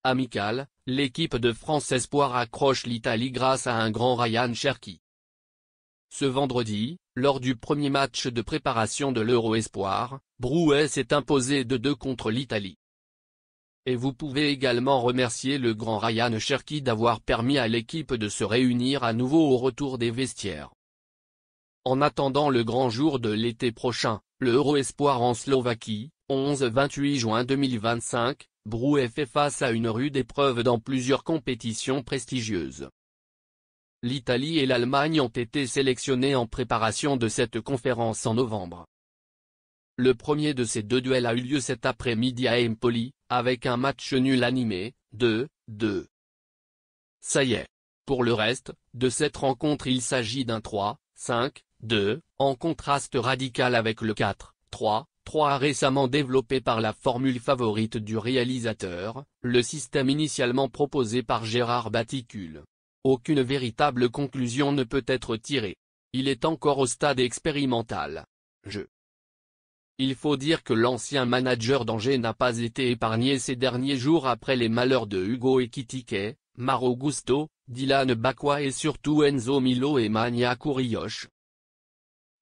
Amical, l'équipe de France Espoir accroche l'Italie grâce à un grand Ryan Cherki. Ce vendredi, lors du premier match de préparation de l'Euro Espoir, Brouet s'est imposé 2-2 contre l'Italie. Et vous pouvez également remercier le grand Ryan Cherki d'avoir permis à l'équipe de se réunir à nouveau au retour des vestiaires. En attendant le grand jour de l'été prochain, le Euro Espoir en Slovaquie, 11-28 juin 2025, Brouet fait face à une rude épreuve dans plusieurs compétitions prestigieuses. L'Italie et l'Allemagne ont été sélectionnées en préparation de cette conférence en novembre. Le premier de ces deux duels a eu lieu cet après-midi à Empoli, avec un match nul animé, 2-2. Ça y est. Pour le reste, de cette rencontre il s'agit d'un 3-5-2, en contraste radical avec le 4-3-3 récemment développé par la formule favorite du réalisateur, le système initialement proposé par Gérard Baticule. Aucune véritable conclusion ne peut être tirée. Il est encore au stade expérimental. Il faut dire que l'ancien manager d'Angers n'a pas été épargné ces derniers jours après les malheurs de Hugo Ekitike, Mauro Gusto, Dylan Bakwa et surtout Enzo Milo et Mania Kouriosh.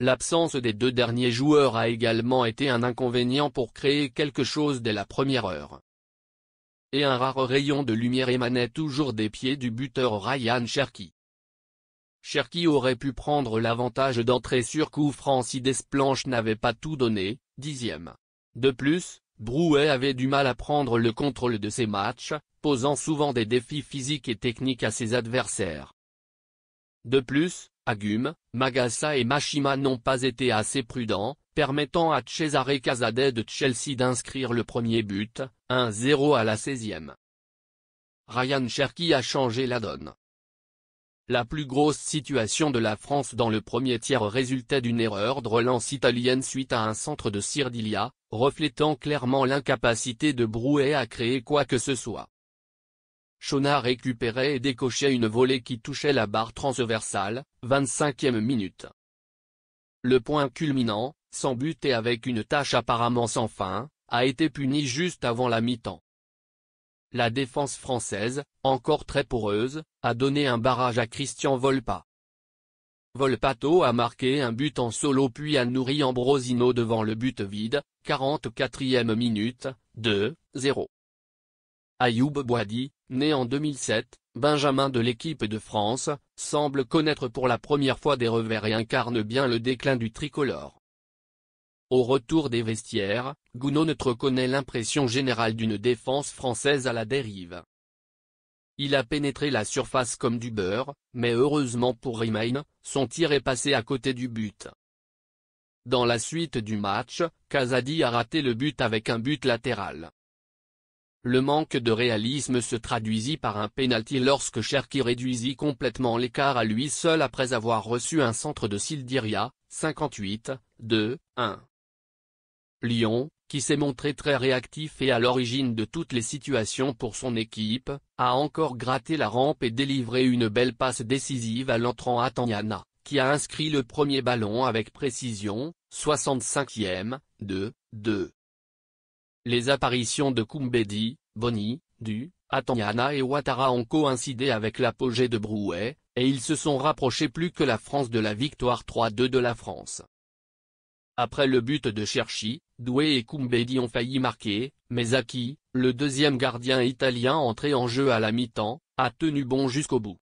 L'absence des deux derniers joueurs a également été un inconvénient pour créer quelque chose dès la première heure. Et un rare rayon de lumière émanait toujours des pieds du buteur Ryan Cherki. Cherki aurait pu prendre l'avantage d'entrer sur coup franc si Desplanches n'avait pas tout donné, 10e. De plus, Brouet avait du mal à prendre le contrôle de ses matchs, posant souvent des défis physiques et techniques à ses adversaires. De plus, Agum, Magassa et Mashima n'ont pas été assez prudents, permettant à Cesare Casadei de Chelsea d'inscrire le premier but, 1-0 à la 16e. Ryan Cherki a changé la donne. La plus grosse situation de la France dans le premier tiers résultait d'une erreur de relance italienne suite à un centre de Sirdilia, reflétant clairement l'incapacité de Brouet à créer quoi que ce soit. Chona récupérait et décochait une volée qui touchait la barre transversale, 25e minute. Le point culminant, sans but et avec une tâche apparemment sans fin, a été puni juste avant la mi-temps. La défense française, encore très poreuse, a donné un barrage à Christian Volpa. Volpato a marqué un but en solo puis a nourri Ambrosino devant le but vide, 44e minute, 2-0. Ayoub Boadi, né en 2007, benjamin de l'équipe de France, semble connaître pour la première fois des revers et incarne bien le déclin du tricolore. Au retour des vestiaires, Gounod reconnaît l'impression générale d'une défense française à la dérive. Il a pénétré la surface comme du beurre, mais heureusement pour Remain, son tir est passé à côté du but. Dans la suite du match, Casadi a raté le but avec un but latéral. Le manque de réalisme se traduisit par un pénalty lorsque Cherki réduisit complètement l'écart à lui seul après avoir reçu un centre de Sildiria, 58-2-1. Lyon, qui s'est montré très réactif et à l'origine de toutes les situations pour son équipe, a encore gratté la rampe et délivré une belle passe décisive à l'entrant Atanyana, qui a inscrit le premier ballon avec précision, 65e, 2-2. Les apparitions de Koumbedi, Boni, Du, Atanyana et Ouattara ont coïncidé avec l'apogée de Brouet, et ils se sont rapprochés plus que la France de la victoire 3-2 de la France. Après le but de Cherki, Doué et Koumbedi ont failli marquer, mais Zaki, le deuxième gardien italien entré en jeu à la mi-temps, a tenu bon jusqu'au bout.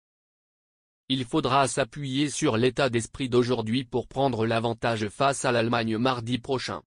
Il faudra s'appuyer sur l'état d'esprit d'aujourd'hui pour prendre l'avantage face à l'Allemagne mardi prochain.